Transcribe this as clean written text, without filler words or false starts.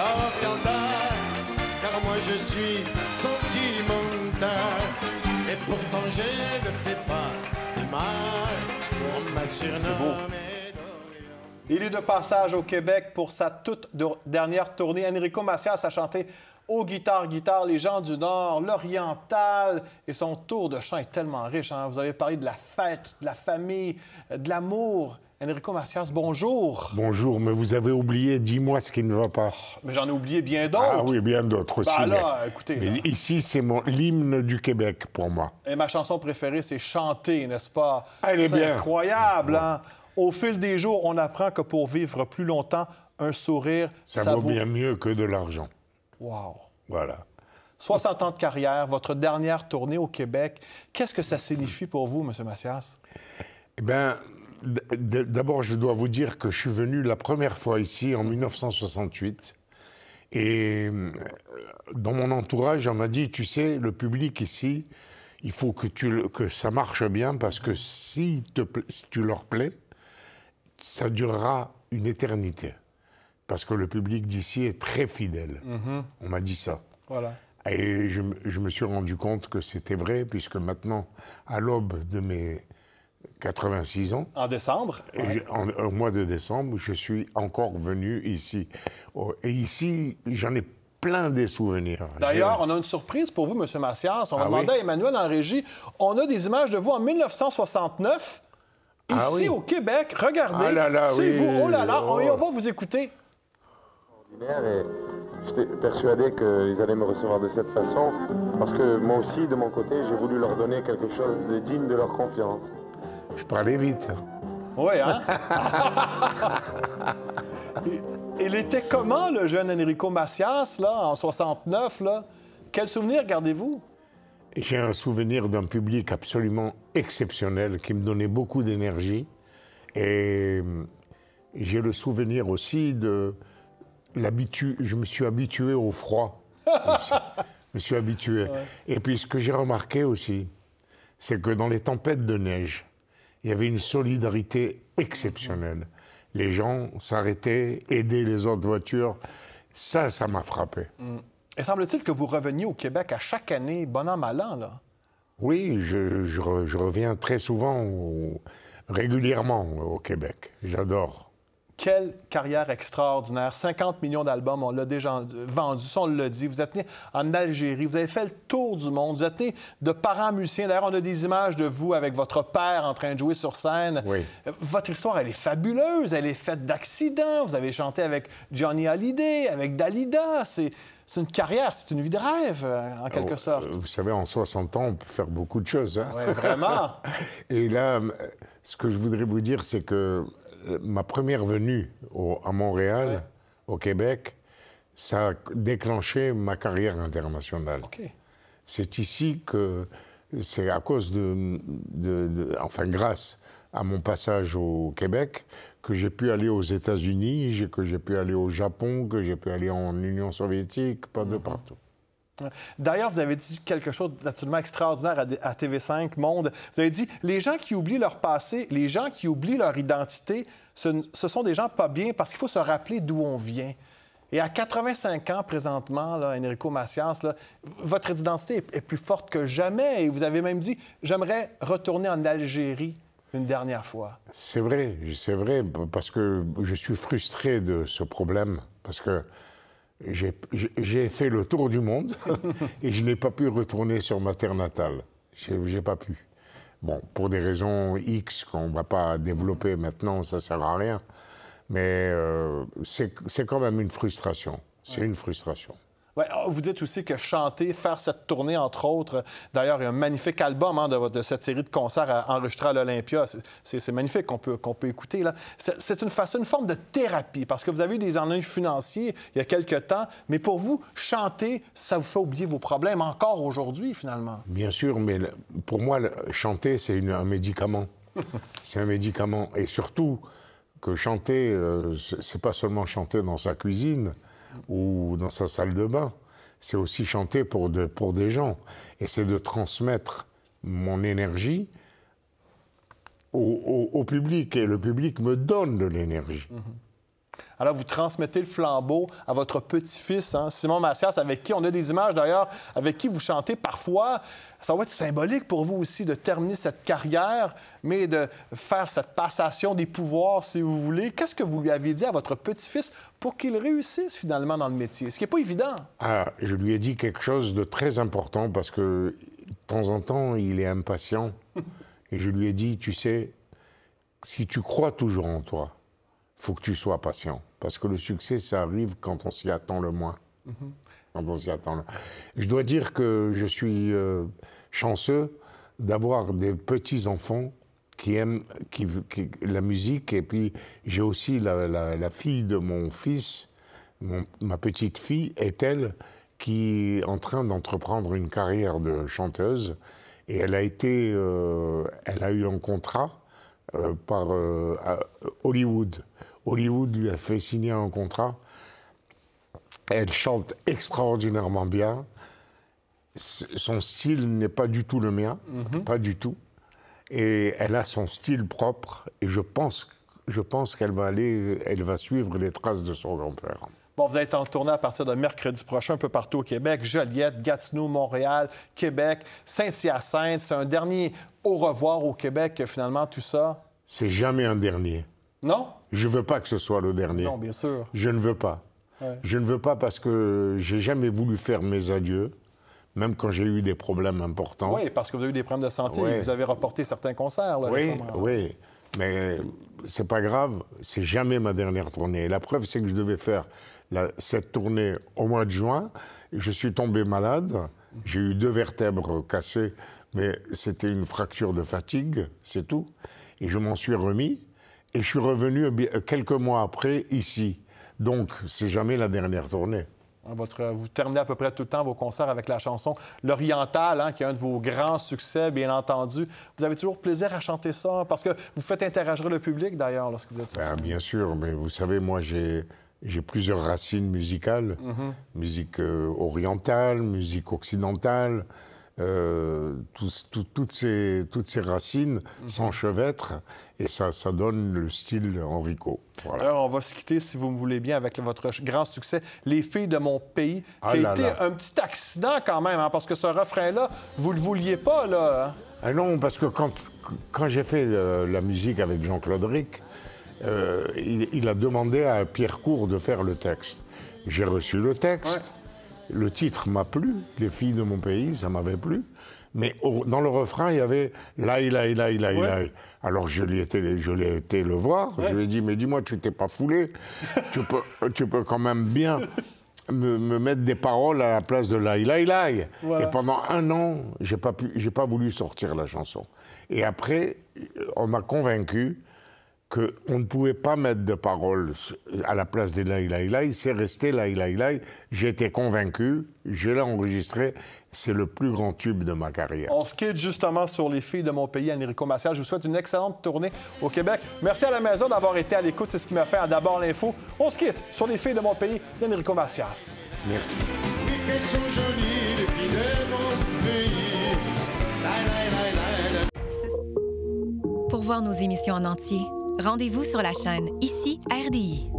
l'oriental, car moi je suis sentimental. Et pourtant je ne fais pas de mal, on m'a surnommé d'Orient. Il est de passage au Québec pour sa toute dernière tournée. Enrico Macias a chanté aux guitares, les gens du Nord, l'oriental, et son tour de chant est tellement riche. Hein? Vous avez parlé de la fête, de la famille, de l'amour. Enrico Macias, bonjour. Bonjour, mais vous avez oublié, dis-moi ce qui ne va pas. Mais j'en ai oublié bien d'autres. Ah oui, bien d'autres aussi. Ben là, écoutez. Mais là. ici, c'est l'hymne du Québec pour moi. Et ma chanson préférée, c'est Chanter, n'est-ce pas? Elle est bien. Incroyable, hein? Au fil des jours, on apprend que pour vivre plus longtemps, un sourire, ça vaut bien mieux que de l'argent. Wow. Voilà. 60 ans de carrière, votre dernière tournée au Québec. Qu'est-ce que ça signifie pour vous, M. Macias? Eh bien, d'abord, je dois vous dire que je suis venu la première fois ici en 1968. Et dans mon entourage, on m'a dit, tu sais, le public ici, il faut que ça marche bien parce que si tu leur plais, ça durera une éternité. Parce que le public d'ici est très fidèle. On m'a dit ça. Voilà. Et je me suis rendu compte que c'était vrai, puisque maintenant, à l'aube de mes 86 ans... En décembre? Ouais. Au mois de décembre, je suis encore venu ici. Et ici, j'en ai plein des souvenirs. D'ailleurs, on a une surprise pour vous, M. Macias. On va demander à Emmanuel en régie. On a des images de vous en 1969, ici au Québec. Regardez, c'est vous. Oh là là, on va vous écouter. Et j'étais persuadé qu'ils allaient me recevoir de cette façon, parce que moi aussi, de mon côté, j'ai voulu leur donner quelque chose de digne de leur confiance. Je parlais vite. Oui, hein? Il était comment, le jeune Enrico Macias, là, en 69, là? Quel souvenir gardez-vous? J'ai un souvenir d'un public absolument exceptionnel qui me donnait beaucoup d'énergie. Et j'ai le souvenir aussi de... Je me suis habitué au froid. Je me suis habitué. Ouais. Et puis ce que j'ai remarqué aussi, c'est que dans les tempêtes de neige, il y avait une solidarité exceptionnelle. Les gens s'arrêtaient, aidaient les autres voitures. Ça m'a frappé. Et semble-t-il que vous reveniez au Québec à chaque année, bon an, mal an, là? Oui, je reviens très souvent, régulièrement au Québec. J'adore. Quelle carrière extraordinaire. 50 millions d'albums, on l'a déjà vendu, ça on l'a dit. Vous êtes né en Algérie, vous avez fait le tour du monde, vous êtes né de parents musiciens. D'ailleurs, on a des images de vous avec votre père en train de jouer sur scène. Oui. Votre histoire, elle est fabuleuse, elle est faite d'accidents. Vous avez chanté avec Johnny Hallyday, avec Dalida. C'est une carrière, c'est une vie de rêve, en quelque sorte. Vous savez, en 60 ans, on peut faire beaucoup de choses. Hein? Oui, vraiment. Et là, ce que je voudrais vous dire, c'est que ma première venue à Montréal, au Québec, ça a déclenché ma carrière internationale. Okay. C'est ici que, c'est à cause enfin grâce à mon passage au Québec, que j'ai pu aller aux États-Unis, que j'ai pu aller au Japon, que j'ai pu aller en Union soviétique, pas de partout. D'ailleurs, vous avez dit quelque chose d'absolument extraordinaire à TV5 Monde. Vous avez dit, les gens qui oublient leur passé, les gens qui oublient leur identité, ce sont des gens pas bien parce qu'il faut se rappeler d'où on vient. Et à 85 ans présentement, là, Enrico Macias, là, votre identité est plus forte que jamais. Et vous avez même dit, j'aimerais retourner en Algérie une dernière fois. C'est vrai, parce que je suis frustré de ce problème, parce que j'ai fait le tour du monde et je n'ai pas pu retourner sur ma terre natale. J'ai pas pu. Bon, pour des raisons X qu'on ne va pas développer maintenant, ça ne sert à rien. Mais c'est quand même une frustration. C'est une frustration. Ouais, vous dites aussi que chanter, faire cette tournée, entre autres, d'ailleurs, il y a un magnifique album de cette série de concerts enregistrés à l'Olympia. C'est magnifique qu'on peut écouter. C'est une forme de thérapie, parce que vous avez eu des ennuis financiers il y a quelque temps, mais pour vous, chanter, ça vous fait oublier vos problèmes encore aujourd'hui, finalement. Bien sûr, mais pour moi, chanter, c'est un médicament. C'est un médicament. Et surtout que chanter, c'est pas seulement chanter dans sa cuisine ou dans sa salle de bain, c'est aussi chanter pour des gens. Et c'est de transmettre mon énergie au public, et le public me donne de l'énergie. Alors, vous transmettez le flambeau à votre petit-fils, hein, Simon Macias, avec qui on a des images d'ailleurs, avec qui vous chantez parfois. Ça va être symbolique pour vous aussi de terminer cette carrière, mais de faire cette passation des pouvoirs, si vous voulez. Qu'est-ce que vous lui avez dit à votre petit-fils pour qu'il réussisse finalement dans le métier? Ce qui n'est pas évident. Ah, je lui ai dit quelque chose de très important parce que de temps en temps, il est impatient. Et je lui ai dit, tu sais, si tu crois toujours en toi, il faut que tu sois patient. Parce que le succès, ça arrive quand on s'y attend le moins. Quand on s'y attend. Je dois dire que je suis chanceux d'avoir des petits-enfants qui aiment la musique. Et puis, j'ai aussi la fille de mon fils, ma petite fille, est elle qui est en train d'entreprendre une carrière de chanteuse. Et elle a eu un contrat par Hollywood. Hollywood lui a fait signer un contrat. Elle chante extraordinairement bien. Son style n'est pas du tout le mien, pas du tout. Et elle a son style propre. Et je pense qu'elle va suivre les traces de son grand-père. Bon, vous allez être en tournée à partir de mercredi prochain un peu partout au Québec. Joliette, Gatineau, Montréal, Québec, Saint-Hyacinthe. C'est un dernier au revoir au Québec, finalement, tout ça. C'est jamais un dernier. Non? Je veux pas que ce soit le dernier. Non, bien sûr. Je ne veux pas. Ouais. Je ne veux pas parce que j'ai jamais voulu faire mes adieux, même quand j'ai eu des problèmes importants. Oui, parce que vous avez eu des problèmes de santé. Ouais. Vous avez reporté certains concerts là, récemment. Oui, mais c'est pas grave. C'est jamais ma dernière tournée. La preuve, c'est que je devais faire cette tournée au mois de juin. Je suis tombé malade. J'ai eu 2 vertèbres cassées, mais c'était une fracture de fatigue, c'est tout. Et je m'en suis remis. Et je suis revenu quelques mois après, ici. Donc, c'est jamais la dernière tournée. Vous terminez à peu près tout le temps vos concerts avec la chanson L'Oriental, hein, qui est un de vos grands succès, bien entendu. Vous avez toujours plaisir à chanter ça, parce que vous faites interagir le public, d'ailleurs, lorsque vous êtes sur scène. Bien sûr, mais vous savez, moi, j'ai plusieurs racines musicales. Musique orientale, musique occidentale. Toutes ces racines s'enchevêtrent et ça donne le style Enrico. Voilà. Alors, on va se quitter, si vous me voulez bien, avec votre grand succès, Les filles de mon pays, qui a été un petit accident quand même, hein, parce que ce refrain-là, vous ne le vouliez pas, là. Hein? Ah non, parce que quand j'ai fait la musique avec Jean-Claude Ric, il a demandé à Pierre Court de faire le texte. J'ai reçu le texte. Ouais. Le titre m'a plu, Les filles de mon pays, ça m'avait plu. Mais dans le refrain, il y avait « laï, laï, laï, laï, laï ». Alors je l'ai été le voir, je lui ai dit « mais dis-moi, tu t'es pas foulé, tu peux quand même bien me mettre des paroles à la place de laï, laï, laï ». Et pendant 1 an, j'ai pas voulu sortir la chanson. Et après, on m'a convaincu qu'on ne pouvait pas mettre de paroles à la place des laï, laï, laï, c'est resté laï, laï, laï. J'ai été convaincu, je l'ai enregistré, c'est le plus grand tube de ma carrière. On se quitte justement sur Les filles de mon pays, Enrico Macias. Je vous souhaite une excellente tournée au Québec. Merci à la maison d'avoir été à l'écoute, c'est ce qui m'a fait à D'abord l'info. On se quitte sur Les filles de mon pays, d'Enrico Macias. Merci. Et qu'elles sont jolies, les filles de mon pays. Laï, laï, laï, laï. Pour voir nos émissions en entier, rendez-vous sur la chaîne ICI RDI.